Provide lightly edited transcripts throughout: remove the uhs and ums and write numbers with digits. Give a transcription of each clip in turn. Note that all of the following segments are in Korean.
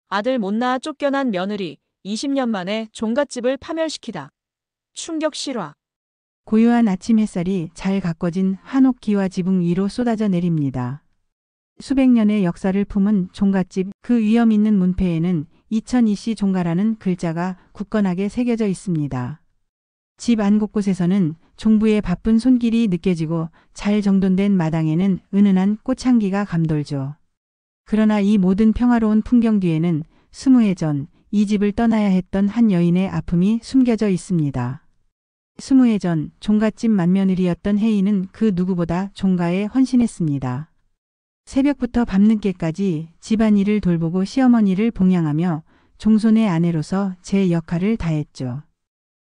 아들 못 낳아 쫓겨난 며느리 20년 만에 종갓집을 파멸시키다. 충격 실화. 고요한 아침 햇살이 잘 가꿔진 한옥기와 지붕 위로 쏟아져 내립니다. 수백 년의 역사를 품은 종갓집, 그 위험 있는 문패에는 2020 종가라는 글자가 굳건하게 새겨져 있습니다. 집 안 곳곳에서는 종부의 바쁜 손길이 느껴지고 잘 정돈된 마당에는 은은한 꽃향기가 감돌죠. 그러나 이 모든 평화로운 풍경 뒤에는 20해 전 이 집을 떠나야 했던 한 여인의 아픔이 숨겨져 있습니다. 20해 전 종갓집 맏며느리였던 혜인은 그 누구보다 종가에 헌신했습니다. 새벽부터 밤늦게까지 집안일을 돌보고 시어머니를 봉양하며 종손의 아내로서 제 역할을 다했죠.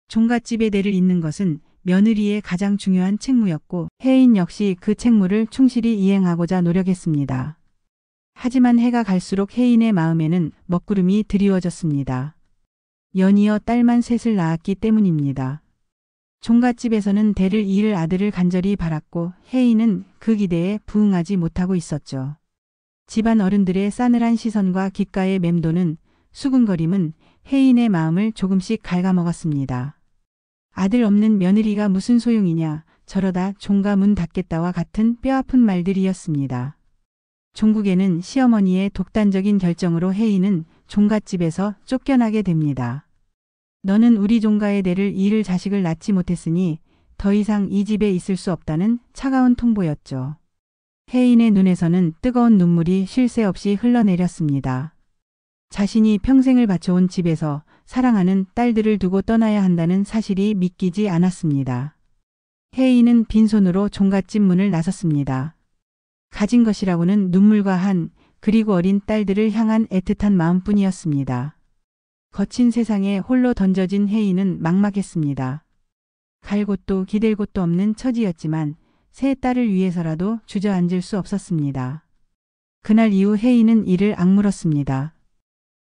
종갓집의 대를 잇는 것은 며느리의 가장 중요한 책무였고 혜인 역시 그 책무를 충실히 이행하고자 노력했습니다. 하지만 해가 갈수록 혜인의 마음에는 먹구름이 드리워졌습니다. 연이어 딸만 셋을 낳았기 때문입니다. 종갓집에서는 대를 이을 아들을 간절히 바랐고 혜인은 그 기대에 부응하지 못하고 있었죠. 집안 어른들의 싸늘한 시선과 귓가의 맴도는 수군거림은 혜인의 마음을 조금씩 갉아먹었습니다. 아들 없는 며느리가 무슨 소용이냐, 저러다 종가 문 닫겠다와 같은 뼈아픈 말들이었습니다. 종국에는 시어머니의 독단적인 결정으로 혜인은 종갓집에서 쫓겨나게 됩니다. 너는 우리 종가의 대를 이을 자식을 낳지 못했으니 더 이상 이 집에 있을 수 없다는 차가운 통보였죠. 혜인의 눈에서는 뜨거운 눈물이 쉴 새 없이 흘러내렸습니다. 자신이 평생을 바쳐온 집에서 사랑하는 딸들을 두고 떠나야 한다는 사실이 믿기지 않았습니다. 혜인은 빈손으로 종갓집 문을 나섰습니다. 가진 것이라고는 눈물과 그리고 어린 딸들을 향한 애틋한 마음뿐이었습니다. 거친 세상에 홀로 던져진 혜인은 막막했습니다. 갈 곳도 기댈 곳도 없는 처지였지만 세 딸을 위해서라도 주저앉을 수 없었습니다. 그날 이후 혜인은 이를 악물었습니다.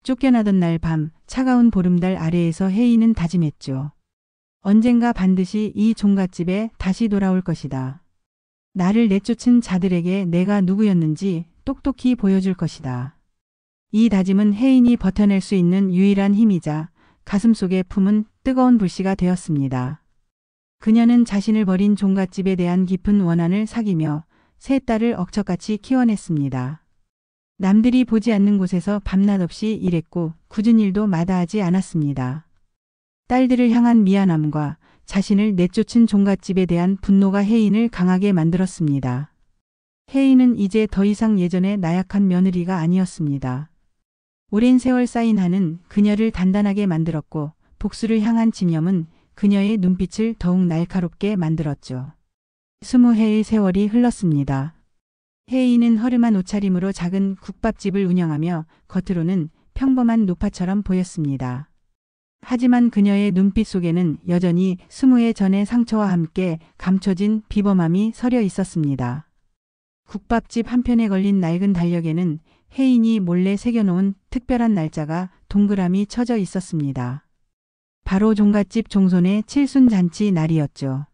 쫓겨나던 날 밤 차가운 보름달 아래에서 혜인은 다짐했죠. 언젠가 반드시 이 종갓집에 다시 돌아올 것이다. 나를 내쫓은 자들에게 내가 누구였는지 똑똑히 보여줄 것이다. 이 다짐은 혜인이 버텨낼 수 있는 유일한 힘이자 가슴속에 품은 뜨거운 불씨가 되었습니다. 그녀는 자신을 버린 종갓집에 대한 깊은 원한을 사귀며 세 딸을 억척같이 키워냈습니다. 남들이 보지 않는 곳에서 밤낮 없이 일했고 굳은 일도 마다하지 않았습니다. 딸들을 향한 미안함과 자신을 내쫓은 종갓집에 대한 분노가 혜인을 강하게 만들었습니다. 혜인은 이제 더 이상 예전의 나약한 며느리가 아니었습니다. 오랜 세월 쌓인 한은 그녀를 단단하게 만들었고 복수를 향한 집념은 그녀의 눈빛을 더욱 날카롭게 만들었죠. 20해의 세월이 흘렀습니다. 혜인은 허름한 옷차림으로 작은 국밥집을 운영하며 겉으로는 평범한 노파처럼 보였습니다. 하지만 그녀의 눈빛 속에는 여전히 20해 전의 상처와 함께 감춰진 비범함이 서려 있었습니다. 국밥집 한편에 걸린 낡은 달력에는 혜인이 몰래 새겨놓은 특별한 날짜가 동그라미 쳐져 있었습니다. 바로 종갓집 종손의 칠순잔치 날이었죠.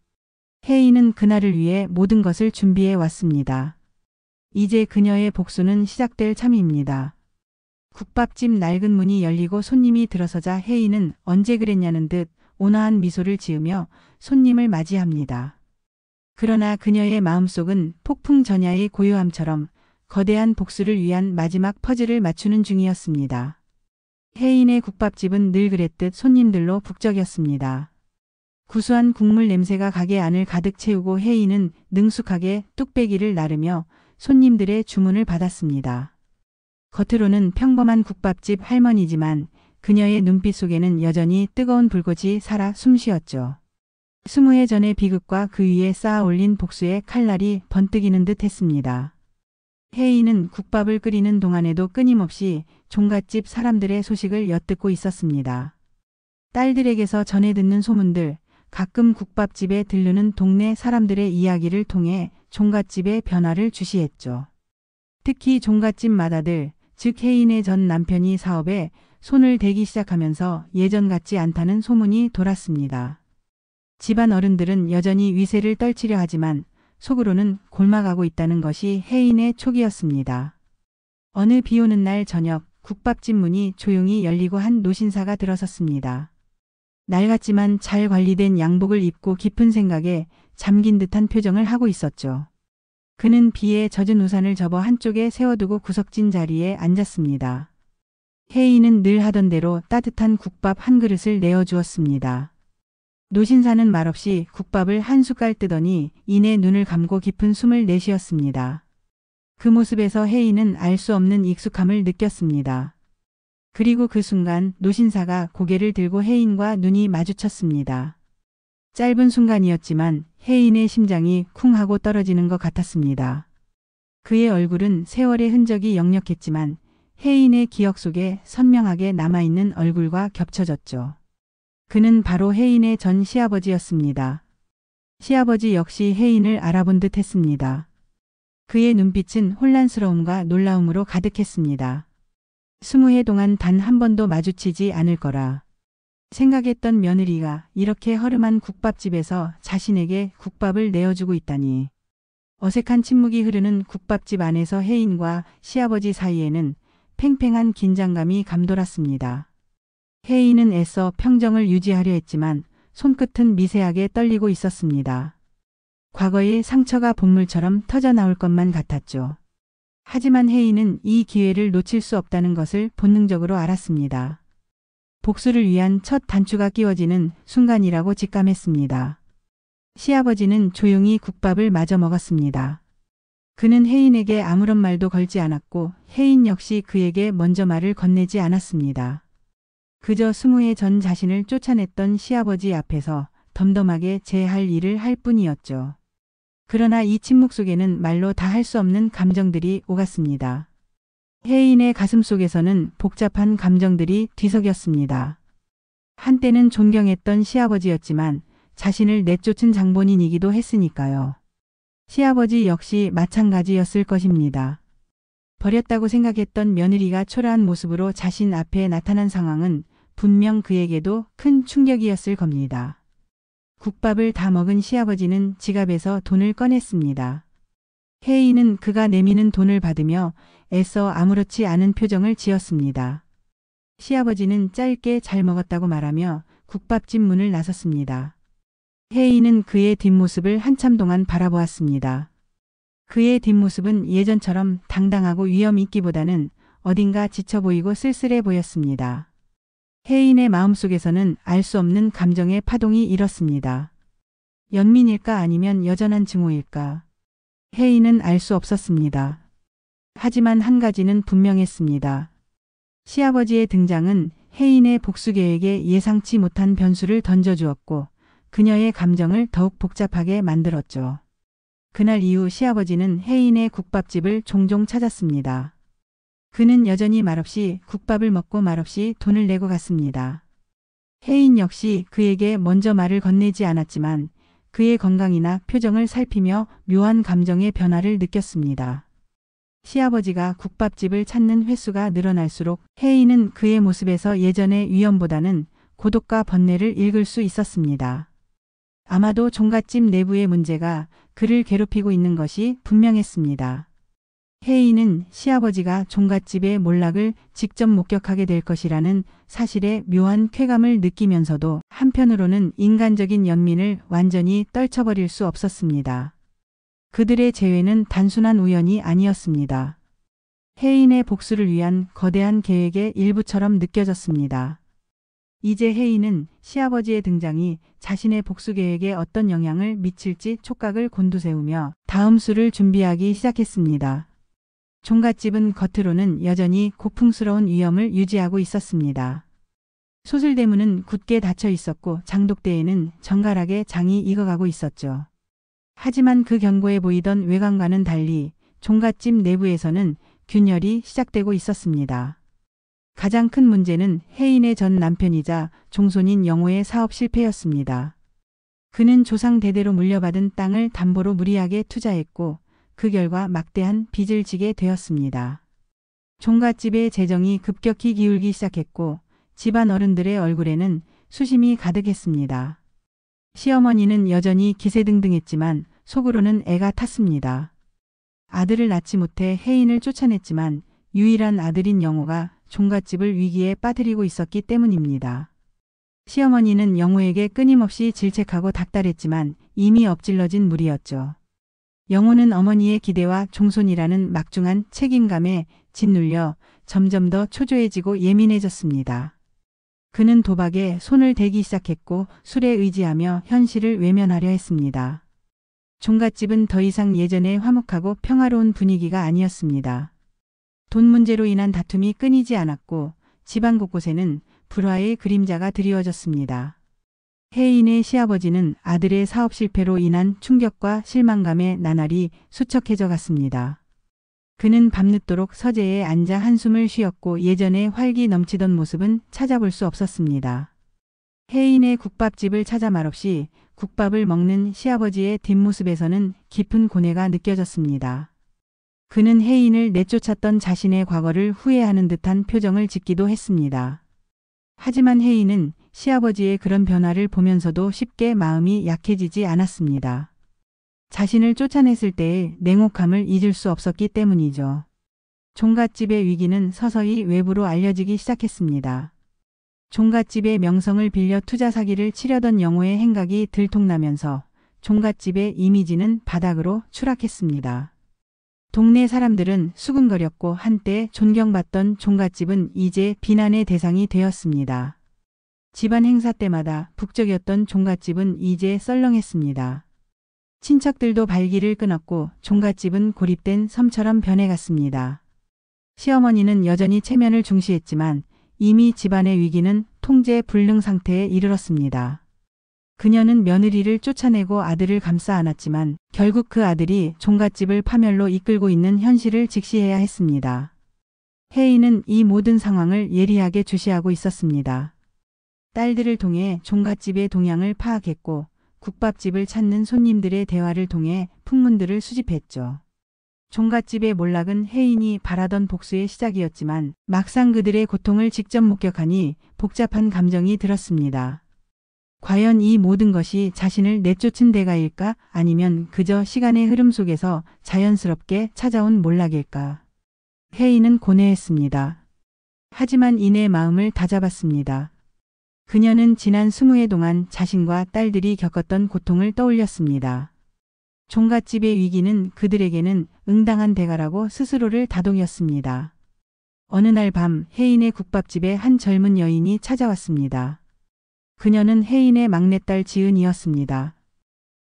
혜인은 그날을 위해 모든 것을 준비해 왔습니다. 이제 그녀의 복수는 시작될 참입니다. 국밥집 낡은 문이 열리고 손님이 들어서자 혜인은 언제 그랬냐는 듯 온화한 미소를 지으며 손님을 맞이합니다. 그러나 그녀의 마음속은 폭풍 전야의 고요함처럼 거대한 복수를 위한 마지막 퍼즐을 맞추는 중이었습니다. 혜인의 국밥집은 늘 그랬듯 손님들로 북적였습니다. 구수한 국물 냄새가 가게 안을 가득 채우고 혜인은 능숙하게 뚝배기를 나르며 손님들의 주문을 받았습니다. 겉으로는 평범한 국밥집 할머니지만 그녀의 눈빛 속에는 여전히 뜨거운 불꽃이 살아 숨쉬었죠. 20해 전의 비극과 그 위에 쌓아 올린 복수의 칼날이 번뜩이는 듯 했습니다. 혜인은 국밥을 끓이는 동안에도 끊임없이 종갓집 사람들의 소식을 엿듣고 있었습니다. 딸들에게서 전해 듣는 소문들, 가끔 국밥집에 들르는 동네 사람들의 이야기를 통해 종갓집의 변화를 주시했죠. 특히 종갓집 맏아들, 즉 혜인의 전 남편이 사업에 손을 대기 시작하면서 예전 같지 않다는 소문이 돌았습니다. 집안 어른들은 여전히 위세를 떨치려 하지만 속으로는 골마가고 있다는 것이 혜인의 촉이었습니다. 어느 비오는 날 저녁 국밥집 문이 조용히 열리고 한 노신사가 들어섰습니다. 낡았지만 잘 관리된 양복을 입고 깊은 생각에 잠긴 듯한 표정을 하고 있었죠. 그는 비에 젖은 우산을 접어 한쪽에 세워두고 구석진 자리에 앉았습니다. 혜인은 늘 하던 대로 따뜻한 국밥 한 그릇을 내어주었습니다. 노신사는 말없이 국밥을 한 숟갈 뜨더니 이내 눈을 감고 깊은 숨을 내쉬었습니다. 그 모습에서 혜인은 알 수 없는 익숙함을 느꼈습니다. 그리고 그 순간 노신사가 고개를 들고 혜인과 눈이 마주쳤습니다. 짧은 순간이었지만 혜인의 심장이 쿵 하고 떨어지는 것 같았습니다. 그의 얼굴은 세월의 흔적이 역력했지만 혜인의 기억 속에 선명하게 남아있는 얼굴과 겹쳐졌죠. 그는 바로 혜인의 전 시아버지였습니다. 시아버지 역시 혜인을 알아본 듯 했습니다. 그의 눈빛은 혼란스러움과 놀라움으로 가득했습니다. 20해 동안 단 한 번도 마주치지 않을 거라 생각했던 며느리가 이렇게 허름한 국밥집에서 자신에게 국밥을 내어주고 있다니. 어색한 침묵이 흐르는 국밥집 안에서 혜인과 시아버지 사이에는 팽팽한 긴장감이 감돌았습니다. 혜인은 애써 평정을 유지하려 했지만 손끝은 미세하게 떨리고 있었습니다. 과거의 상처가 본물처럼 터져나올 것만 같았죠. 하지만 혜인은 이 기회를 놓칠 수 없다는 것을 본능적으로 알았습니다. 복수를 위한 첫 단추가 끼워지는 순간이라고 직감했습니다. 시아버지는 조용히 국밥을 마저 먹었습니다. 그는 혜인에게 아무런 말도 걸지 않았고 혜인 역시 그에게 먼저 말을 건네지 않았습니다. 그저 20해 전 자신을 쫓아냈던 시아버지 앞에서 덤덤하게 제 할 일을 할 뿐이었죠. 그러나 이 침묵 속에는 말로 다 할 수 없는 감정들이 오갔습니다. 혜인의 가슴 속에서는 복잡한 감정들이 뒤섞였습니다. 한때는 존경했던 시아버지였지만 자신을 내쫓은 장본인이기도 했으니까요. 시아버지 역시 마찬가지였을 것입니다. 버렸다고 생각했던 며느리가 초라한 모습으로 자신 앞에 나타난 상황은 분명 그에게도 큰 충격이었을 겁니다. 국밥을 다 먹은 시아버지는 지갑에서 돈을 꺼냈습니다. 혜인은 그가 내미는 돈을 받으며 애써 아무렇지 않은 표정을 지었습니다. 시아버지는 짧게 잘 먹었다고 말하며 국밥집 문을 나섰습니다. 혜인은 그의 뒷모습을 한참 동안 바라보았습니다. 그의 뒷모습은 예전처럼 당당하고 위험 있기보다는 어딘가 지쳐 보이고 쓸쓸해 보였습니다. 혜인의 마음속에서는 알 수 없는 감정의 파동이 일었습니다. 연민일까 아니면 여전한 증오일까? 혜인은 알 수 없었습니다. 하지만 한 가지는 분명했습니다. 시아버지의 등장은 혜인의 복수 계획에 예상치 못한 변수를 던져주었고 그녀의 감정을 더욱 복잡하게 만들었죠. 그날 이후 시아버지는 혜인의 국밥집을 종종 찾았습니다. 그는 여전히 말없이 국밥을 먹고 말없이 돈을 내고 갔습니다. 혜인 역시 그에게 먼저 말을 건네지 않았지만 그의 건강이나 표정을 살피며 묘한 감정의 변화를 느꼈습니다. 시아버지가 국밥집을 찾는 횟수가 늘어날수록 혜인은 그의 모습에서 예전의 위험보다는 고독과 번뇌를 읽을 수 있었습니다. 아마도 종갓집 내부의 문제가 그를 괴롭히고 있는 것이 분명했습니다. 혜인은 시아버지가 종갓집의 몰락을 직접 목격하게 될 것이라는 사실에 묘한 쾌감을 느끼면서도 한편으로는 인간적인 연민을 완전히 떨쳐버릴 수 없었습니다. 그들의 재회는 단순한 우연이 아니었습니다. 혜인의 복수를 위한 거대한 계획의 일부처럼 느껴졌습니다. 이제 혜인은 시아버지의 등장이 자신의 복수 계획에 어떤 영향을 미칠지 촉각을 곤두세우며 다음 수를 준비하기 시작했습니다. 종갓집은 겉으로는 여전히 고풍스러운 위엄을 유지하고 있었습니다. 소슬대문은 굳게 닫혀 있었고 장독대에는 정갈하게 장이 익어가고 있었죠. 하지만 그 견고해 보이던 외관과는 달리 종갓집 내부에서는 균열이 시작되고 있었습니다. 가장 큰 문제는 혜인의 전 남편이자 종손인 영호의 사업 실패였습니다. 그는 조상 대대로 물려받은 땅을 담보로 무리하게 투자했고 그 결과 막대한 빚을 지게 되었습니다. 종갓집의 재정이 급격히 기울기 시작했고 집안 어른들의 얼굴에는 수심이 가득했습니다. 시어머니는 여전히 기세등등했지만 속으로는 애가 탔습니다. 아들을 낳지 못해 혜인을 쫓아냈지만 유일한 아들인 영호가 종갓집을 위기에 빠뜨리고 있었기 때문입니다. 시어머니는 영호에게 끊임없이 질책하고 닥달했지만 이미 엎질러진 물이었죠. 영호는 어머니의 기대와 종손이라는 막중한 책임감에 짓눌려 점점 더 초조해지고 예민해졌습니다. 그는 도박에 손을 대기 시작했고 술에 의지하며 현실을 외면하려 했습니다. 종갓집은 더 이상 예전의 화목하고 평화로운 분위기가 아니었습니다. 돈 문제로 인한 다툼이 끊이지 않았고 집안 곳곳에는 불화의 그림자가 드리워졌습니다. 혜인의 시아버지는 아들의 사업 실패로 인한 충격과 실망감에 나날이 수척해져 갔습니다. 그는 밤늦도록 서재에 앉아 한숨을 쉬었고 예전의 활기 넘치던 모습은 찾아볼 수 없었습니다. 혜인의 국밥집을 찾아 말없이 국밥을 먹는 시아버지의 뒷모습에서는 깊은 고뇌가 느껴졌습니다. 그는 혜인을 내쫓았던 자신의 과거를 후회하는 듯한 표정을 짓기도 했습니다. 하지만 혜인은 시아버지의 그런 변화를 보면서도 쉽게 마음이 약해지지 않았습니다. 자신을 쫓아냈을 때의 냉혹함을 잊을 수 없었기 때문이죠. 종갓집의 위기는 서서히 외부로 알려지기 시작했습니다. 종갓집의 명성을 빌려 투자 사기를 치려던 영호의 행각이 들통나면서 종갓집의 이미지는 바닥으로 추락했습니다. 동네 사람들은 수군거렸고 한때 존경받던 종갓집은 이제 비난의 대상이 되었습니다. 집안 행사 때마다 북적였던 종갓집은 이제 썰렁했습니다. 친척들도 발길을 끊었고 종갓집은 고립된 섬처럼 변해갔습니다. 시어머니는 여전히 체면을 중시했지만 이미 집안의 위기는 통제 불능 상태에 이르렀습니다. 그녀는 며느리를 쫓아내고 아들을 감싸 안았지만 결국 그 아들이 종갓집을 파멸로 이끌고 있는 현실을 직시해야 했습니다. 혜인은 이 모든 상황을 예리하게 주시하고 있었습니다. 딸들을 통해 종갓집의 동향을 파악했고 국밥집을 찾는 손님들의 대화를 통해 풍문들을 수집했죠. 종갓집의 몰락은 혜인이 바라던 복수의 시작이었지만 막상 그들의 고통을 직접 목격하니 복잡한 감정이 들었습니다. 과연 이 모든 것이 자신을 내쫓은 대가일까 아니면 그저 시간의 흐름 속에서 자연스럽게 찾아온 몰락일까? 혜인은 고뇌했습니다. 하지만 이내 마음을 다잡았습니다. 그녀는 지난 20해 동안 자신과 딸들이 겪었던 고통을 떠올렸습니다. 종갓집의 위기는 그들에게는 응당한 대가라고 스스로를 다독였습니다. 어느 날 밤 혜인의 국밥집에 한 젊은 여인이 찾아왔습니다. 그녀는 혜인의 막내딸 지은이었습니다.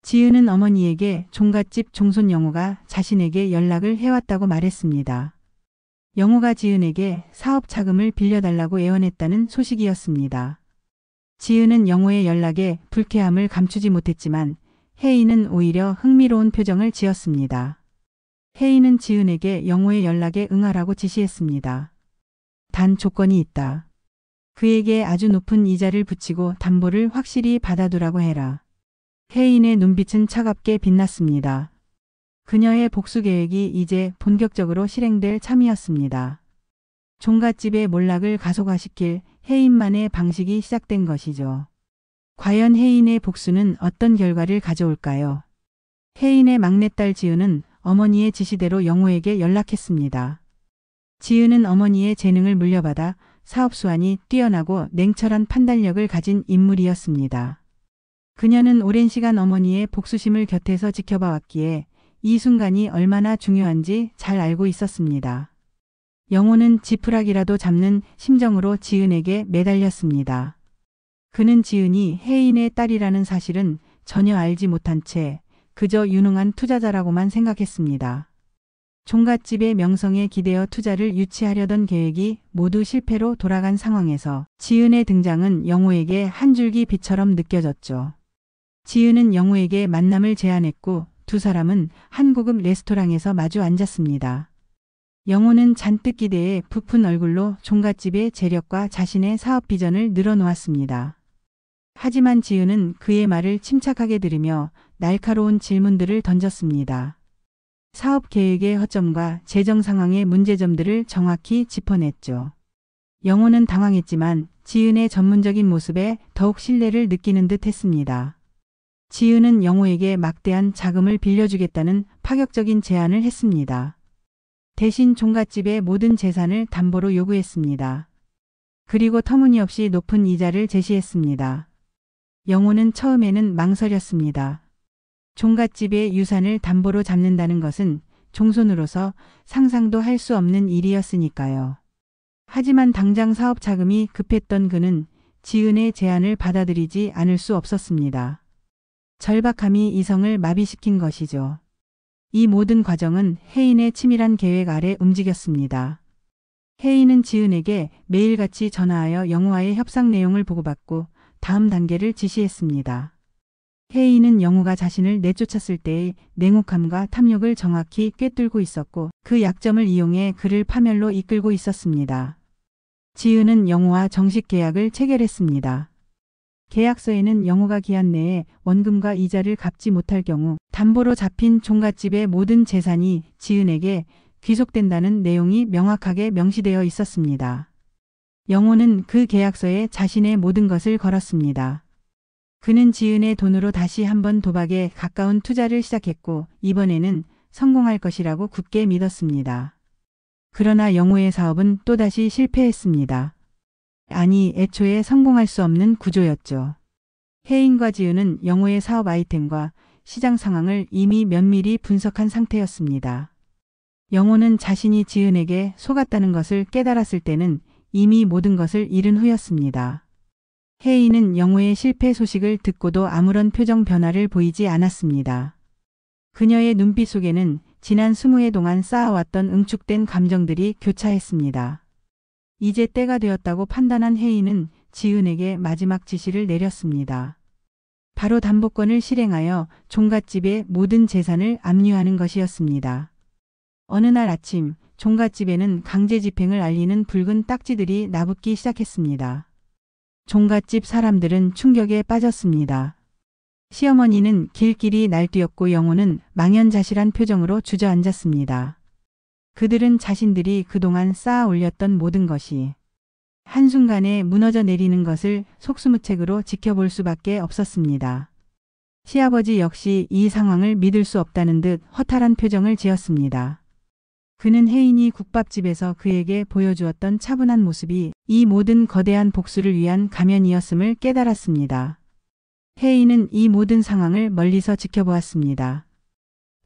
지은은 어머니에게 종갓집 종손 영호가 자신에게 연락을 해왔다고 말했습니다. 영호가 지은에게 사업 자금을 빌려달라고 애원했다는 소식이었습니다. 지은은 영호의 연락에 불쾌함을 감추지 못했지만 혜인은 오히려 흥미로운 표정을 지었습니다. 혜인은 지은에게 영호의 연락에 응하라고 지시했습니다. 단 조건이 있다. 그에게 아주 높은 이자를 붙이고 담보를 확실히 받아두라고 해라. 혜인의 눈빛은 차갑게 빛났습니다. 그녀의 복수 계획이 이제 본격적으로 실행될 참이었습니다. 종갓집의 몰락을 가속화시킬 혜인만의 방식이 시작된 것이죠. 과연 혜인의 복수는 어떤 결과를 가져올까요? 혜인의 막내딸 지은은 어머니의 지시대로 영호에게 연락했습니다. 지은은 어머니의 재능을 물려받아 사업 수완이 뛰어나고 냉철한 판단력을 가진 인물이었습니다. 그녀는 오랜 시간 어머니의 복수심을 곁에서 지켜봐 왔기에 이 순간이 얼마나 중요한지 잘 알고 있었습니다. 영호는 지푸라기라도 잡는 심정으로 지은에게 매달렸습니다. 그는 지은이 혜인의 딸이라는 사실은 전혀 알지 못한 채 그저 유능한 투자자라고만 생각했습니다. 종갓집의 명성에 기대어 투자를 유치하려던 계획이 모두 실패로 돌아간 상황에서 지은의 등장은 영호에게 한 줄기 빛처럼 느껴졌죠. 지은은 영호에게 만남을 제안했고 두 사람은 한 고급 레스토랑에서 마주 앉았습니다. 영호는 잔뜩 기대에 부푼 얼굴로 종갓집의 재력과 자신의 사업 비전을 늘어놓았습니다. 하지만 지은은 그의 말을 침착하게 들으며 날카로운 질문들을 던졌습니다. 사업 계획의 허점과 재정 상황의 문제점들을 정확히 짚어냈죠. 영호는 당황했지만 지은의 전문적인 모습에 더욱 신뢰를 느끼는 듯 했습니다. 지은은 영호에게 막대한 자금을 빌려주겠다는 파격적인 제안을 했습니다. 대신 종갓집의 모든 재산을 담보로 요구했습니다. 그리고 터무니없이 높은 이자를 제시했습니다. 영호는 처음에는 망설였습니다. 종갓집의 유산을 담보로 잡는다는 것은 종손으로서 상상도 할 수 없는 일이었으니까요. 하지만 당장 사업 자금이 급했던 그는 지은의 제안을 받아들이지 않을 수 없었습니다. 절박함이 이성을 마비시킨 것이죠. 이 모든 과정은 혜인의 치밀한 계획 아래 움직였습니다. 혜인은 지은에게 매일같이 전화하여 영호와의 협상 내용을 보고받고 다음 단계를 지시했습니다. 혜인은 영호가 자신을 내쫓았을 때의 냉혹함과 탐욕을 정확히 꿰뚫고 있었고 그 약점을 이용해 그를 파멸로 이끌고 있었습니다. 지은은 영호와 정식 계약을 체결했습니다. 계약서에는 영호가 기한 내에 원금과 이자를 갚지 못할 경우 담보로 잡힌 종갓집의 모든 재산이 지은에게 귀속된다는 내용이 명확하게 명시되어 있었습니다. 영호는 그 계약서에 자신의 모든 것을 걸었습니다. 그는 지은의 돈으로 다시 한번 도박에 가까운 투자를 시작했고 이번에는 성공할 것이라고 굳게 믿었습니다. 그러나 영호의 사업은 또다시 실패했습니다. 아니, 애초에 성공할 수 없는 구조였죠. 혜인과 지은은 영호의 사업 아이템과 시장 상황을 이미 면밀히 분석한 상태였습니다. 영호는 자신이 지은에게 속았다는 것을 깨달았을 때는 이미 모든 것을 잃은 후였습니다. 혜인은 영호의 실패 소식을 듣고도 아무런 표정 변화를 보이지 않았습니다. 그녀의 눈빛 속에는 지난 20해 동안 쌓아왔던 응축된 감정들이 교차했습니다. 이제 때가 되었다고 판단한 혜인은 지은에게 마지막 지시를 내렸습니다. 바로 담보권을 실행하여 종갓집의 모든 재산을 압류하는 것이었습니다. 어느 날 아침 종갓집에는 강제 집행을 알리는 붉은 딱지들이 나붙기 시작했습니다. 종갓집 사람들은 충격에 빠졌습니다. 시어머니는 길길이 날뛰었고 영호는 망연자실한 표정으로 주저앉았습니다. 그들은 자신들이 그동안 쌓아 올렸던 모든 것이 한순간에 무너져 내리는 것을 속수무책으로 지켜볼 수밖에 없었습니다. 시아버지 역시 이 상황을 믿을 수 없다는 듯 허탈한 표정을 지었습니다. 그는 혜인이 국밥집에서 그에게 보여주었던 차분한 모습이 이 모든 거대한 복수를 위한 가면이었음을 깨달았습니다. 혜인은 이 모든 상황을 멀리서 지켜보았습니다.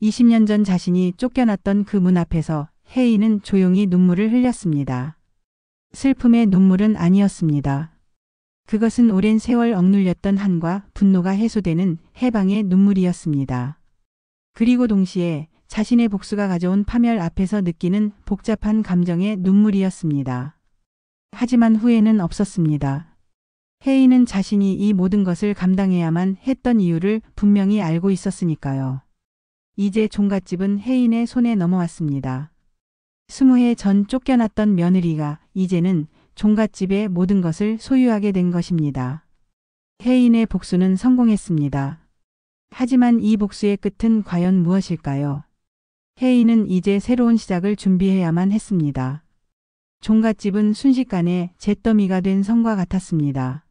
20년 전 자신이 쫓겨났던 그 문 앞에서 혜인은 조용히 눈물을 흘렸습니다. 슬픔의 눈물은 아니었습니다. 그것은 오랜 세월 억눌렸던 한과 분노가 해소되는 해방의 눈물이었습니다. 그리고 동시에 자신의 복수가 가져온 파멸 앞에서 느끼는 복잡한 감정의 눈물이었습니다. 하지만 후회는 없었습니다. 혜인은 자신이 이 모든 것을 감당해야만 했던 이유를 분명히 알고 있었으니까요. 이제 종갓집은 혜인의 손에 넘어왔습니다. 20해 전 쫓겨났던 며느리가 이제는 종갓집의 모든 것을 소유하게 된 것입니다. 혜인의 복수는 성공했습니다. 하지만 이 복수의 끝은 과연 무엇일까요? 혜인은 이제 새로운 시작을 준비해야만 했습니다. 종갓집은 순식간에 잿더미가 된 성과 같았습니다.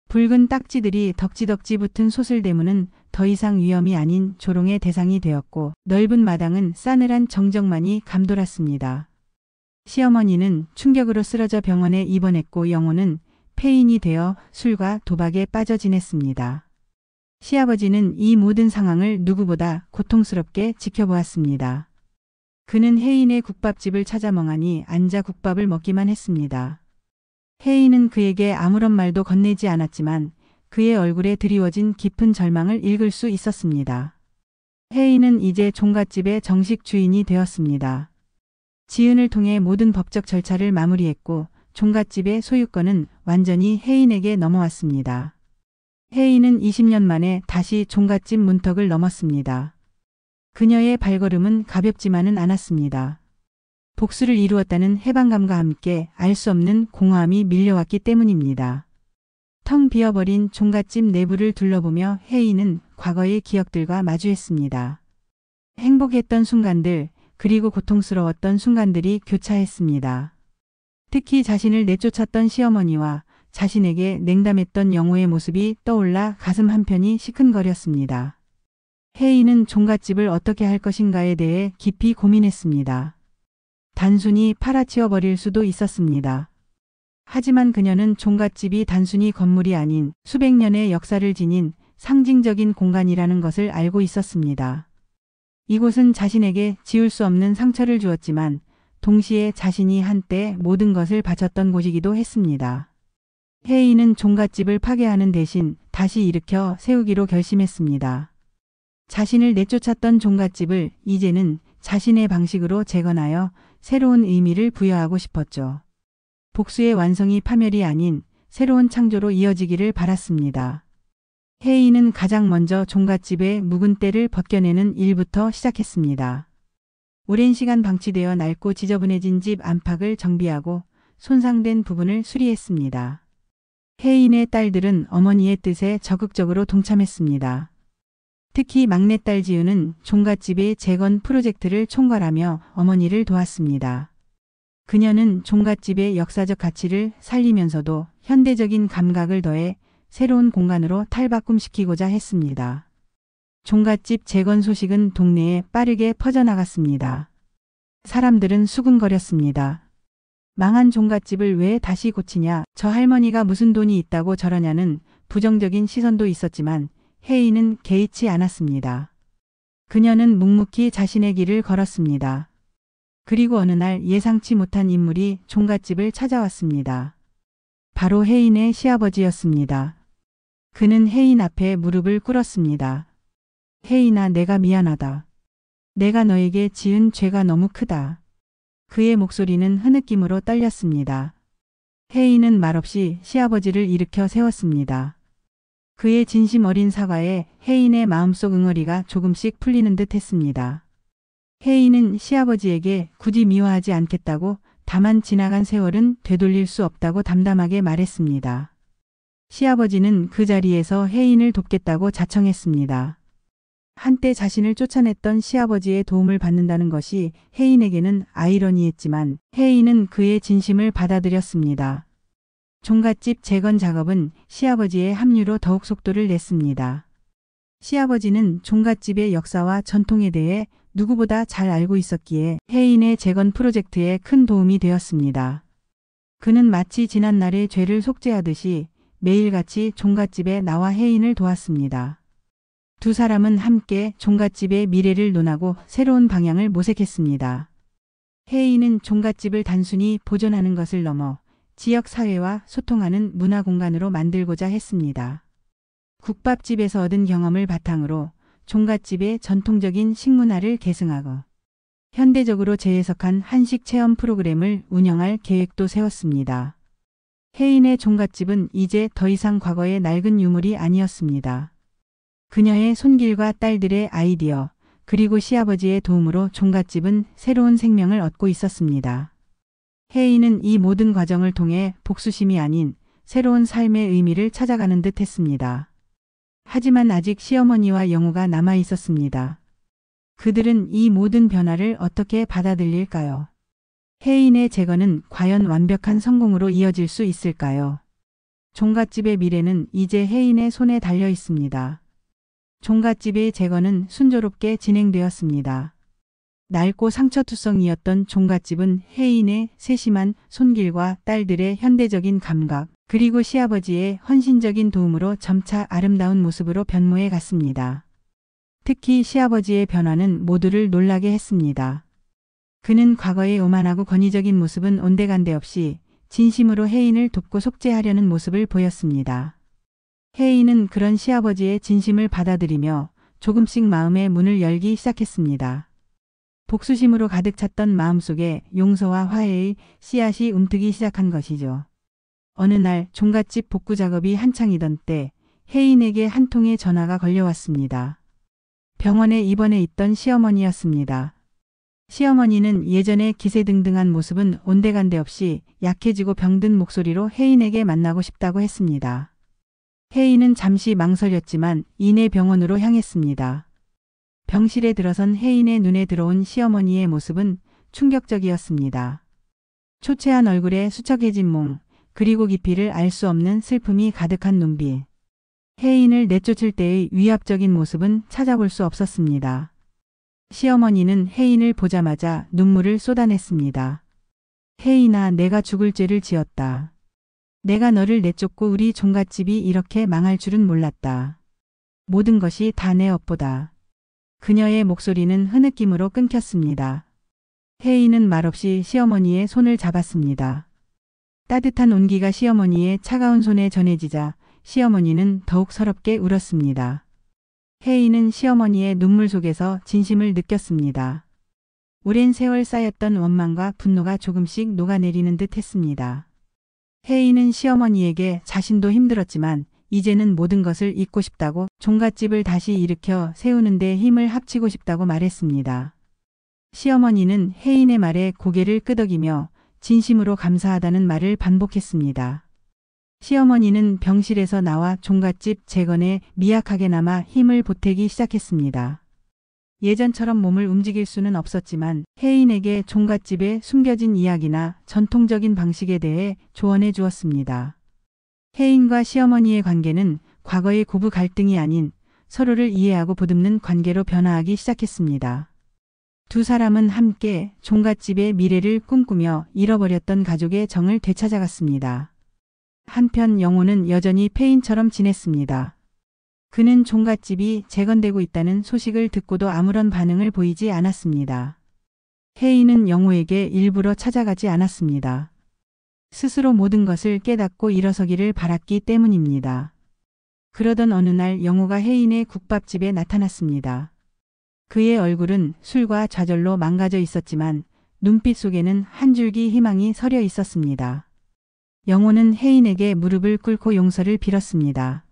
붉은 딱지들이 덕지덕지 붙은 소슬대문은 더 이상 위험이 아닌 조롱의 대상이 되었고 넓은 마당은 싸늘한 정적만이 감돌았습니다. 시어머니는 충격으로 쓰러져 병원에 입원했고 영호는 폐인이 되어 술과 도박에 빠져 지냈습니다. 시아버지는 이 모든 상황을 누구보다 고통스럽게 지켜보았습니다. 그는 혜인의 국밥집을 찾아 멍하니 앉아 국밥을 먹기만 했습니다. 혜인은 그에게 아무런 말도 건네지 않았지만 그의 얼굴에 드리워진 깊은 절망을 읽을 수 있었습니다. 혜인은 이제 종갓집의 정식 주인이 되었습니다. 지은을 통해 모든 법적 절차를 마무리했고 종갓집의 소유권은 완전히 혜인에게 넘어왔습니다. 혜인은 20년 만에 다시 종갓집 문턱을 넘었습니다. 그녀의 발걸음은 가볍지만은 않았습니다. 복수를 이루었다는 해방감과 함께 알 수 없는 공허함이 밀려왔기 때문입니다. 텅 비어버린 종갓집 내부를 둘러보며 혜인은 과거의 기억들과 마주했습니다. 행복했던 순간들, 그리고 고통스러웠던 순간들이 교차했습니다. 특히 자신을 내쫓았던 시어머니와 자신에게 냉담했던 영호의 모습이 떠올라 가슴 한편이 시큰거렸습니다. 혜인은 종갓집을 어떻게 할 것인가에 대해 깊이 고민했습니다. 단순히 팔아치워 버릴 수도 있었습니다. 하지만 그녀는 종갓집이 단순히 건물이 아닌 수백 년의 역사를 지닌 상징적인 공간이라는 것을 알고 있었습니다. 이곳은 자신에게 지울 수 없는 상처를 주었지만 동시에 자신이 한때 모든 것을 바쳤던 곳이기도 했습니다. 혜인은 종갓집을 파괴하는 대신 다시 일으켜 세우기로 결심했습니다. 자신을 내쫓았던 종갓집을 이제는 자신의 방식으로 재건하여 새로운 의미를 부여하고 싶었죠. 복수의 완성이 파멸이 아닌 새로운 창조로 이어지기를 바랐습니다. 혜인은 가장 먼저 종갓집의 묵은 때를 벗겨내는 일부터 시작했습니다. 오랜 시간 방치되어 낡고 지저분해진 집 안팎을 정비하고 손상된 부분을 수리했습니다. 혜인의 딸들은 어머니의 뜻에 적극적으로 동참했습니다. 특히 막내딸 지우는 종갓집의 재건 프로젝트를 총괄하며 어머니를 도왔습니다. 그녀는 종갓집의 역사적 가치를 살리면서도 현대적인 감각을 더해 새로운 공간으로 탈바꿈시키고자 했습니다. 종갓집 재건 소식은 동네에 빠르게 퍼져나갔습니다. 사람들은 수군거렸습니다. 망한 종갓집을 왜 다시 고치냐, 저 할머니가 무슨 돈이 있다고 저러냐는 부정적인 시선도 있었지만 혜인은 개의치 않았습니다. 그녀는 묵묵히 자신의 길을 걸었습니다. 그리고 어느 날 예상치 못한 인물이 종갓집을 찾아왔습니다. 바로 혜인의 시아버지였습니다. 그는 혜인 앞에 무릎을 꿇었습니다. 혜인아, 내가 미안하다. 내가 너에게 지은 죄가 너무 크다. 그의 목소리는 흐느낌으로 떨렸습니다. 혜인은 말없이 시아버지를 일으켜 세웠습니다. 그의 진심 어린 사과에 혜인의 마음속 응어리가 조금씩 풀리는 듯 했습니다. 혜인은 시아버지에게 굳이 미워하지 않겠다고, 다만 지나간 세월은 되돌릴 수 없다고 담담하게 말했습니다. 시아버지는 그 자리에서 혜인을 돕겠다고 자청했습니다. 한때 자신을 쫓아냈던 시아버지의 도움을 받는다는 것이 혜인에게는 아이러니했지만 혜인은 그의 진심을 받아들였습니다. 종갓집 재건 작업은 시아버지의 합류로 더욱 속도를 냈습니다. 시아버지는 종갓집의 역사와 전통에 대해 누구보다 잘 알고 있었기에 혜인의 재건 프로젝트에 큰 도움이 되었습니다. 그는 마치 지난날의 죄를 속죄하듯이 매일같이 종갓집에 나와 혜인을 도왔습니다. 두 사람은 함께 종갓집의 미래를 논하고 새로운 방향을 모색했습니다. 혜인은 종갓집을 단순히 보존하는 것을 넘어 지역 사회와 소통하는 문화 공간으로 만들고자 했습니다. 국밥집에서 얻은 경험을 바탕으로 종갓집의 전통적인 식문화를 계승하고 현대적으로 재해석한 한식 체험 프로그램을 운영할 계획도 세웠습니다. 혜인의 종갓집은 이제 더 이상 과거의 낡은 유물이 아니었습니다. 그녀의 손길과 딸들의 아이디어, 그리고 시아버지의 도움으로 종갓집은 새로운 생명을 얻고 있었습니다. 혜인은 이 모든 과정을 통해 복수심이 아닌 새로운 삶의 의미를 찾아가는 듯 했습니다. 하지만 아직 시어머니와 영우가 남아 있었습니다. 그들은 이 모든 변화를 어떻게 받아들일까요? 혜인의 재건은 과연 완벽한 성공으로 이어질 수 있을까요? 종갓집의 미래는 이제 혜인의 손에 달려 있습니다. 종갓집의 재건은 순조롭게 진행되었습니다. 낡고 상처투성이었던 종갓집은 혜인의 세심한 손길과 딸들의 현대적인 감각, 그리고 시아버지의 헌신적인 도움으로 점차 아름다운 모습으로 변모해 갔습니다. 특히 시아버지의 변화는 모두를 놀라게 했습니다. 그는 과거의 오만하고 권위적인 모습은 온데간데 없이 진심으로 혜인을 돕고 속죄하려는 모습을 보였습니다. 혜인은 그런 시아버지의 진심을 받아들이며 조금씩 마음의 문을 열기 시작했습니다. 복수심으로 가득 찼던 마음속에 용서와 화해의 씨앗이 움트기 시작한 것이죠. 어느 날 종갓집 복구 작업이 한창이던 때 혜인에게 한 통의 전화가 걸려왔습니다. 병원에 입원해 있던 시어머니였습니다. 시어머니는 예전에 기세등등한 모습은 온데간데 없이 약해지고 병든 목소리로 혜인에게 만나고 싶다고 했습니다. 혜인은 잠시 망설였지만 이내 병원으로 향했습니다. 병실에 들어선 혜인의 눈에 들어온 시어머니의 모습은 충격적이었습니다. 초췌한 얼굴에 수척해진 몸, 그리고 깊이를 알 수 없는 슬픔이 가득한 눈빛. 혜인을 내쫓을 때의 위압적인 모습은 찾아볼 수 없었습니다. 시어머니는 혜인을 보자마자 눈물을 쏟아냈습니다. 혜인아, 내가 죽을 죄를 지었다. 내가 너를 내쫓고 우리 종갓집이 이렇게 망할 줄은 몰랐다. 모든 것이 다 내 업보다. 그녀의 목소리는 흐느낌으로 끊겼습니다. 혜인은 말없이 시어머니의 손을 잡았습니다. 따뜻한 온기가 시어머니의 차가운 손에 전해지자 시어머니는 더욱 서럽게 울었습니다. 혜인은 시어머니의 눈물 속에서 진심을 느꼈습니다. 오랜 세월 쌓였던 원망과 분노가 조금씩 녹아내리는 듯 했습니다. 혜인은 시어머니에게 자신도 힘들었지만 이제는 모든 것을 잊고 싶다고 종갓집을 다시 일으켜 세우는 데 힘을 합치고 싶다고 말했습니다. 시어머니는 혜인의 말에 고개를 끄덕이며 진심으로 감사하다는 말을 반복했습니다. 시어머니는 병실에서 나와 종갓집 재건에 미약하게나마 힘을 보태기 시작했습니다. 예전처럼 몸을 움직일 수는 없었지만 혜인에게 종갓집에 숨겨진 이야기나 전통적인 방식에 대해 조언해 주었습니다. 혜인과 시어머니의 관계는 과거의 고부 갈등이 아닌 서로를 이해하고 보듬는 관계로 변화하기 시작했습니다. 두 사람은 함께 종갓집의 미래를 꿈꾸며 잃어버렸던 가족의 정을 되찾아갔습니다. 한편 영호는 여전히 폐인처럼 지냈습니다. 그는 종갓집이 재건되고 있다는 소식을 듣고도 아무런 반응을 보이지 않았습니다. 혜인은 영호에게 일부러 찾아가지 않았습니다. 스스로 모든 것을 깨닫고 일어서기를 바랐기 때문입니다. 그러던 어느 날 영호가 혜인의 국밥집에 나타났습니다. 그의 얼굴은 술과 좌절로 망가져 있었지만 눈빛 속에는 한 줄기 희망이 서려 있었습니다. 영호는 혜인에게 무릎을 꿇고 용서를 빌었습니다.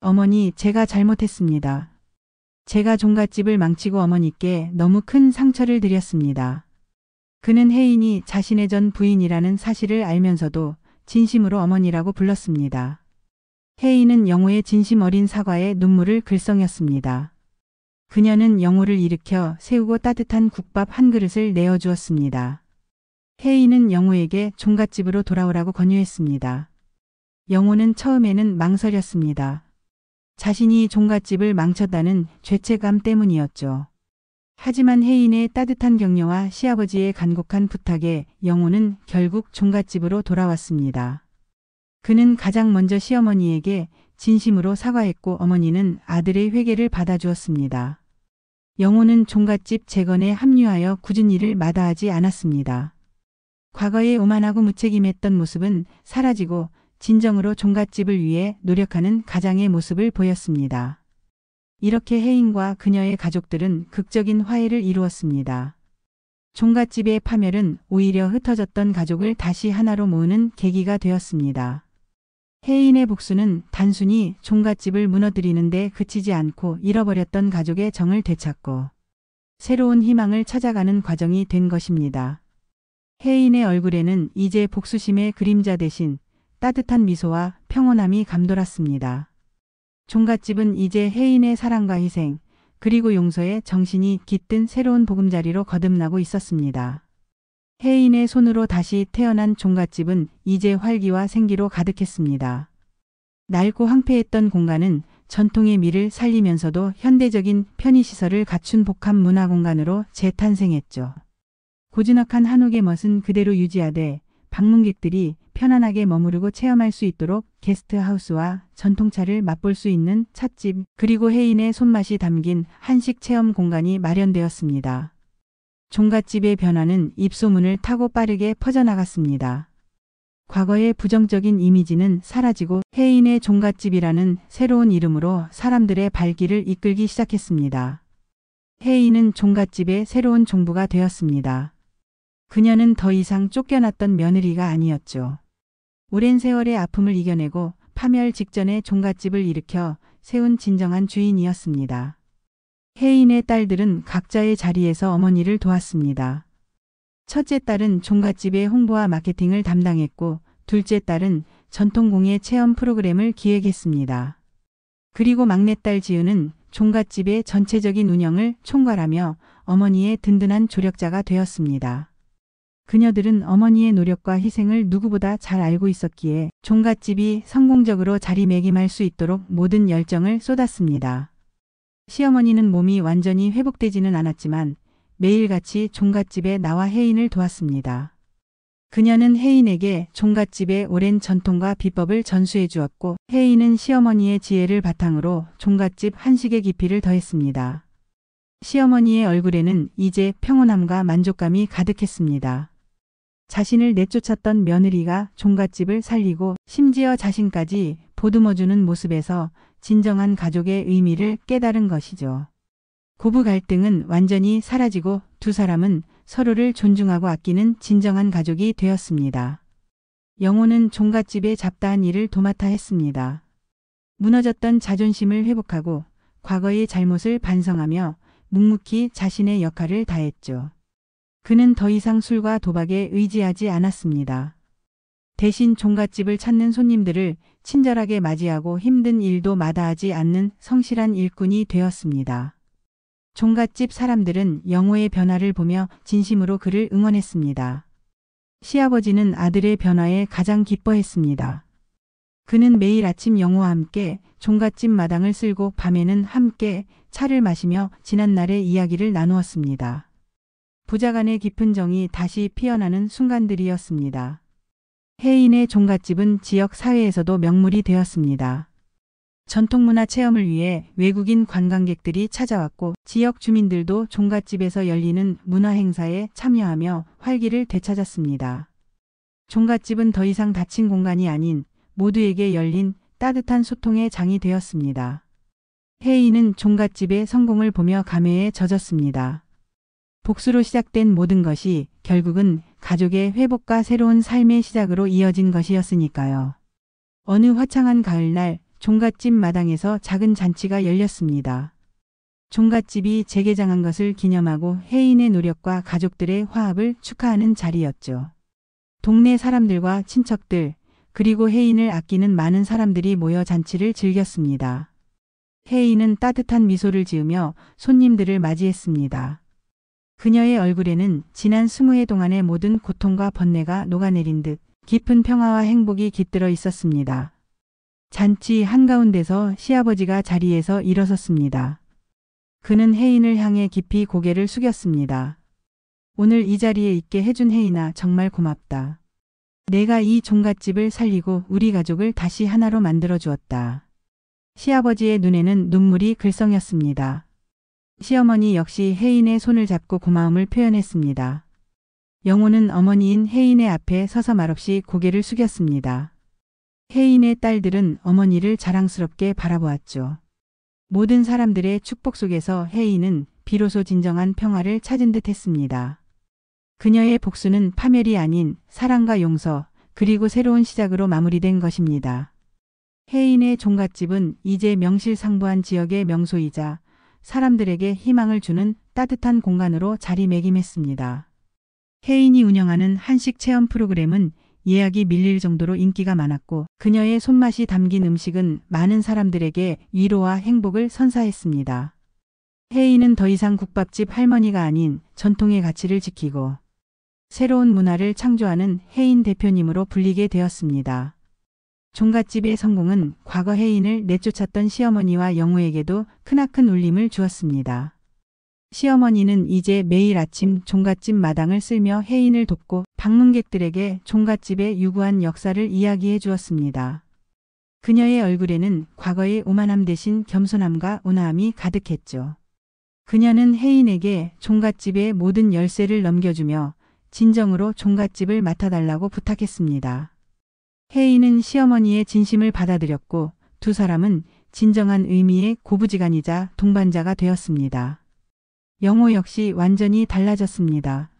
어머니, 제가 잘못했습니다. 제가 종갓집을 망치고 어머니께 너무 큰 상처를 드렸습니다. 그는 혜인이 자신의 전 부인이라는 사실을 알면서도 진심으로 어머니라고 불렀습니다. 혜인은 영호의 진심 어린 사과에 눈물을 글썽였습니다. 그녀는 영호를 일으켜 세우고 따뜻한 국밥 한 그릇을 내어주었습니다. 혜인은 영호에게 종갓집으로 돌아오라고 권유했습니다. 영호는 처음에는 망설였습니다. 자신이 종갓집을 망쳤다는 죄책감 때문이었죠. 하지만 혜인의 따뜻한 격려와 시아버지의 간곡한 부탁에 영호는 결국 종갓집으로 돌아왔습니다. 그는 가장 먼저 시어머니에게 진심으로 사과했고 어머니는 아들의 회개를 받아주었습니다. 영호는 종갓집 재건에 합류하여 굳은 일을 마다하지 않았습니다. 과거의 오만하고 무책임했던 모습은 사라지고 진정으로 종갓집을 위해 노력하는 가장의 모습을 보였습니다. 이렇게 혜인과 그녀의 가족들은 극적인 화해를 이루었습니다. 종갓집의 파멸은 오히려 흩어졌던 가족을 다시 하나로 모으는 계기가 되었습니다. 혜인의 복수는 단순히 종갓집을 무너뜨리는 데 그치지 않고 잃어버렸던 가족의 정을 되찾고 새로운 희망을 찾아가는 과정이 된 것입니다. 혜인의 얼굴에는 이제 복수심의 그림자 대신 따뜻한 미소와 평온함이 감돌았습니다. 종갓집은 이제 혜인의 사랑과 희생, 그리고 용서의 정신이 깃든 새로운 보금자리로 거듭나고 있었습니다. 혜인의 손으로 다시 태어난 종갓집은 이제 활기와 생기로 가득했습니다. 낡고 황폐했던 공간은 전통의 미를 살리면서도 현대적인 편의시설을 갖춘 복합 문화 공간으로 재탄생했죠. 고즈넉한 한옥의 멋은 그대로 유지하되 방문객들이 편안하게 머무르고 체험할 수 있도록 게스트하우스와 전통차를 맛볼 수 있는 찻집, 그리고 혜인의 손맛이 담긴 한식 체험 공간이 마련되었습니다. 종갓집의 변화는 입소문을 타고 빠르게 퍼져나갔습니다. 과거의 부정적인 이미지는 사라지고 혜인의 종갓집이라는 새로운 이름으로 사람들의 발길을 이끌기 시작했습니다. 혜인은 종갓집의 새로운 종부가 되었습니다. 그녀는 더 이상 쫓겨났던 며느리가 아니었죠. 오랜 세월의 아픔을 이겨내고 파멸 직전에 종갓집을 일으켜 세운 진정한 주인이었습니다. 혜인의 딸들은 각자의 자리에서 어머니를 도왔습니다. 첫째 딸은 종갓집의 홍보와 마케팅을 담당했고 둘째 딸은 전통공예 체험 프로그램을 기획했습니다. 그리고 막내딸 지은은 종갓집의 전체적인 운영을 총괄하며 어머니의 든든한 조력자가 되었습니다. 그녀들은 어머니의 노력과 희생을 누구보다 잘 알고 있었기에 종갓집이 성공적으로 자리매김할 수 있도록 모든 열정을 쏟았습니다. 시어머니는 몸이 완전히 회복되지는 않았지만 매일같이 종갓집에 나와 혜인을 도왔습니다. 그녀는 혜인에게 종갓집의 오랜 전통과 비법을 전수해 주었고 혜인은 시어머니의 지혜를 바탕으로 종갓집 한식의 깊이를 더했습니다. 시어머니의 얼굴에는 이제 평온함과 만족감이 가득했습니다. 자신을 내쫓았던 며느리가 종갓집을 살리고 심지어 자신까지 보듬어주는 모습에서 진정한 가족의 의미를 깨달은 것이죠. 고부 갈등은 완전히 사라지고 두 사람은 서로를 존중하고 아끼는 진정한 가족이 되었습니다. 영호는 종갓집의 잡다한 일을 도맡아 했습니다. 무너졌던 자존심을 회복하고 과거의 잘못을 반성하며 묵묵히 자신의 역할을 다했죠. 그는 더 이상 술과 도박에 의지하지 않았습니다. 대신 종갓집을 찾는 손님들을 친절하게 맞이하고 힘든 일도 마다하지 않는 성실한 일꾼이 되었습니다. 종갓집 사람들은 영호의 변화를 보며 진심으로 그를 응원했습니다. 시아버지는 아들의 변화에 가장 기뻐했습니다. 그는 매일 아침 영호와 함께 종갓집 마당을 쓸고 밤에는 함께 차를 마시며 지난날의 이야기를 나누었습니다. 부자간의 깊은 정이 다시 피어나는 순간들이었습니다. 혜인의 종갓집은 지역 사회에서도 명물이 되었습니다. 전통문화 체험을 위해 외국인 관광객들이 찾아왔고 지역 주민들도 종갓집에서 열리는 문화 행사에 참여하며 활기를 되찾았습니다. 종갓집은 더 이상 닫힌 공간이 아닌 모두에게 열린 따뜻한 소통의 장이 되었습니다. 혜인은 종갓집의 성공을 보며 감회에 젖었습니다. 복수로 시작된 모든 것이 결국은 가족의 회복과 새로운 삶의 시작으로 이어진 것이었으니까요. 어느 화창한 가을날 종갓집 마당에서 작은 잔치가 열렸습니다. 종갓집이 재개장한 것을 기념하고 혜인의 노력과 가족들의 화합을 축하하는 자리였죠. 동네 사람들과 친척들, 그리고 혜인을 아끼는 많은 사람들이 모여 잔치를 즐겼습니다. 혜인은 따뜻한 미소를 지으며 손님들을 맞이했습니다. 그녀의 얼굴에는 지난 20해 동안의 모든 고통과 번뇌가 녹아내린 듯 깊은 평화와 행복이 깃들어 있었습니다. 잔치 한가운데서 시아버지가 자리에서 일어섰습니다. 그는 혜인을 향해 깊이 고개를 숙였습니다. 오늘 이 자리에 있게 해준 혜인아, 정말 고맙다. 내가 이 종갓집을 살리고 우리 가족을 다시 하나로 만들어 주었다. 시아버지의 눈에는 눈물이 글썽였습니다. 시어머니 역시 혜인의 손을 잡고 고마움을 표현했습니다. 영호는 어머니인 혜인의 앞에 서서 말없이 고개를 숙였습니다. 혜인의 딸들은 어머니를 자랑스럽게 바라보았죠. 모든 사람들의 축복 속에서 혜인은 비로소 진정한 평화를 찾은 듯 했습니다. 그녀의 복수는 파멸이 아닌 사랑과 용서, 그리고 새로운 시작으로 마무리된 것입니다. 혜인의 종갓집은 이제 명실상부한 지역의 명소이자 사람들에게 희망을 주는 따뜻한 공간으로 자리매김했습니다. 혜인이 운영하는 한식 체험 프로그램은 예약이 밀릴 정도로 인기가 많았고 그녀의 손맛이 담긴 음식은 많은 사람들에게 위로와 행복을 선사했습니다. 혜인은 더 이상 국밥집 할머니가 아닌 전통의 가치를 지키고 새로운 문화를 창조하는 혜인 대표님으로 불리게 되었습니다. 종갓집의 성공은 과거 혜인을 내쫓았던 시어머니와 영호에게도 크나큰 울림을 주었습니다. 시어머니는 이제 매일 아침 종갓집 마당을 쓸며 혜인을 돕고 방문객들에게 종갓집의 유구한 역사를 이야기해 주었습니다. 그녀의 얼굴에는 과거의 오만함 대신 겸손함과 온화함이 가득했죠. 그녀는 혜인에게 종갓집의 모든 열쇠를 넘겨주며 진정으로 종갓집을 맡아달라고 부탁했습니다. 혜인은 시어머니의 진심을 받아들였고 두 사람은 진정한 의미의 고부지간이자 동반자가 되었습니다. 영호 역시 완전히 달라졌습니다.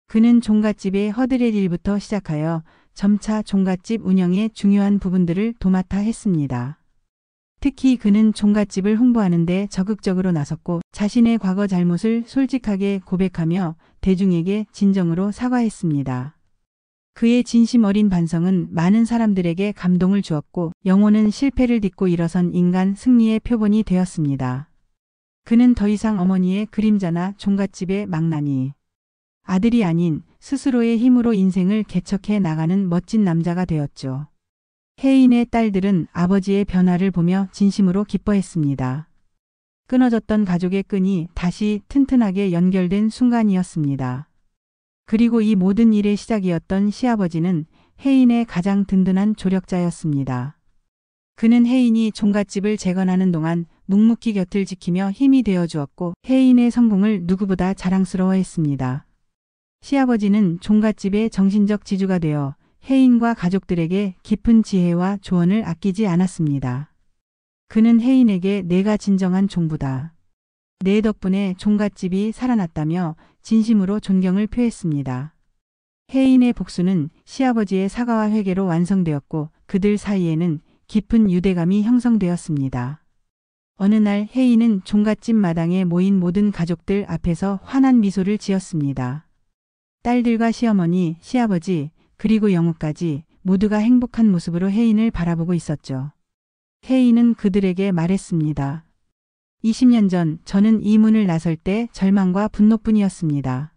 그는 종갓집의 허드렛 일부터 시작하여 점차 종갓집 운영의 중요한 부분들을 도맡아 했습니다. 특히 그는 종갓집을 홍보하는 데 적극적으로 나섰고 자신의 과거 잘못을 솔직하게 고백하며 대중에게 진정으로 사과했습니다. 그의 진심 어린 반성은 많은 사람들에게 감동을 주었고 영호는 실패를 딛고 일어선 인간 승리의 표본이 되었습니다. 그는 더 이상 어머니의 그림자나 종갓집의 망나니 아들이 아닌 스스로의 힘으로 인생을 개척해 나가는 멋진 남자가 되었죠. 혜인의 딸들은 아버지의 변화를 보며 진심으로 기뻐했습니다. 끊어졌던 가족의 끈이 다시 튼튼하게 연결된 순간이었습니다. 그리고 이 모든 일의 시작이었던 시아버지는 혜인의 가장 든든한 조력자였습니다. 그는 혜인이 종갓집을 재건하는 동안 묵묵히 곁을 지키며 힘이 되어 주었고 혜인의 성공을 누구보다 자랑스러워했습니다. 시아버지는 종갓집의 정신적 지주가 되어 혜인과 가족들에게 깊은 지혜와 조언을 아끼지 않았습니다. 그는 혜인에게 내가 진정한 종부다. 내 덕분에 종갓집이 살아났다며 진심으로 존경을 표했습니다. 혜인의 복수는 시아버지의 사과와 회개로 완성되었고 그들 사이에는 깊은 유대감이 형성되었습니다. 어느 날 혜인은 종갓집 마당에 모인 모든 가족들 앞에서 환한 미소를 지었습니다. 딸들과 시어머니, 시아버지, 그리고 영우까지 모두가 행복한 모습으로 혜인을 바라보고 있었죠. 혜인은 그들에게 말했습니다. 20년 전 저는 이 문을 나설 때 절망과 분노뿐이었습니다.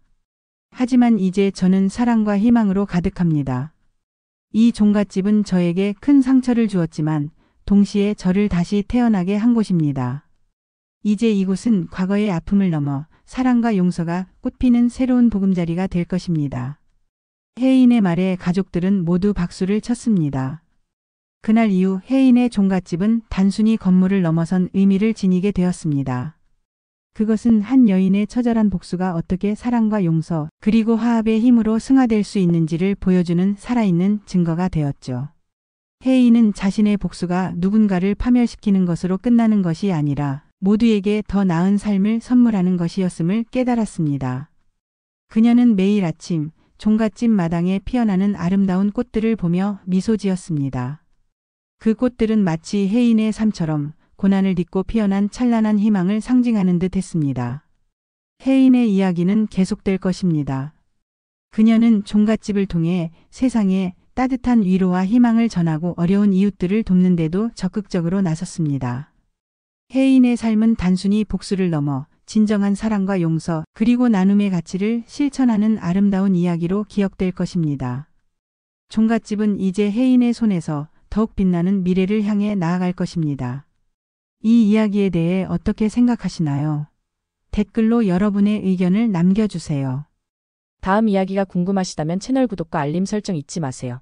하지만 이제 저는 사랑과 희망으로 가득합니다. 이 종갓집은 저에게 큰 상처를 주었지만 동시에 저를 다시 태어나게 한 곳입니다. 이제 이곳은 과거의 아픔을 넘어 사랑과 용서가 꽃피는 새로운 보금자리가 될 것입니다. 혜인의 말에 가족들은 모두 박수를 쳤습니다. 그날 이후 혜인의 종갓집은 단순히 건물을 넘어선 의미를 지니게 되었습니다. 그것은 한 여인의 처절한 복수가 어떻게 사랑과 용서 그리고 화합의 힘으로 승화될 수 있는지를 보여주는 살아있는 증거가 되었죠. 혜인은 자신의 복수가 누군가를 파멸시키는 것으로 끝나는 것이 아니라 모두에게 더 나은 삶을 선물하는 것이었음을 깨달았습니다. 그녀는 매일 아침 종갓집 마당에 피어나는 아름다운 꽃들을 보며 미소 지었습니다. 그 꽃들은 마치 혜인의 삶처럼 고난을 딛고 피어난 찬란한 희망을 상징하는 듯 했습니다. 혜인의 이야기는 계속될 것입니다. 그녀는 종갓집을 통해 세상에 따뜻한 위로와 희망을 전하고 어려운 이웃들을 돕는 데도 적극적으로 나섰습니다. 혜인의 삶은 단순히 복수를 넘어 진정한 사랑과 용서 그리고 나눔의 가치를 실천하는 아름다운 이야기로 기억될 것입니다. 종갓집은 이제 혜인의 손에서 더욱 빛나는 미래를 향해 나아갈 것입니다. 이 이야기에 대해 어떻게 생각하시나요? 댓글로 여러분의 의견을 남겨주세요. 다음 이야기가 궁금하시다면 채널 구독과 알림 설정 잊지 마세요.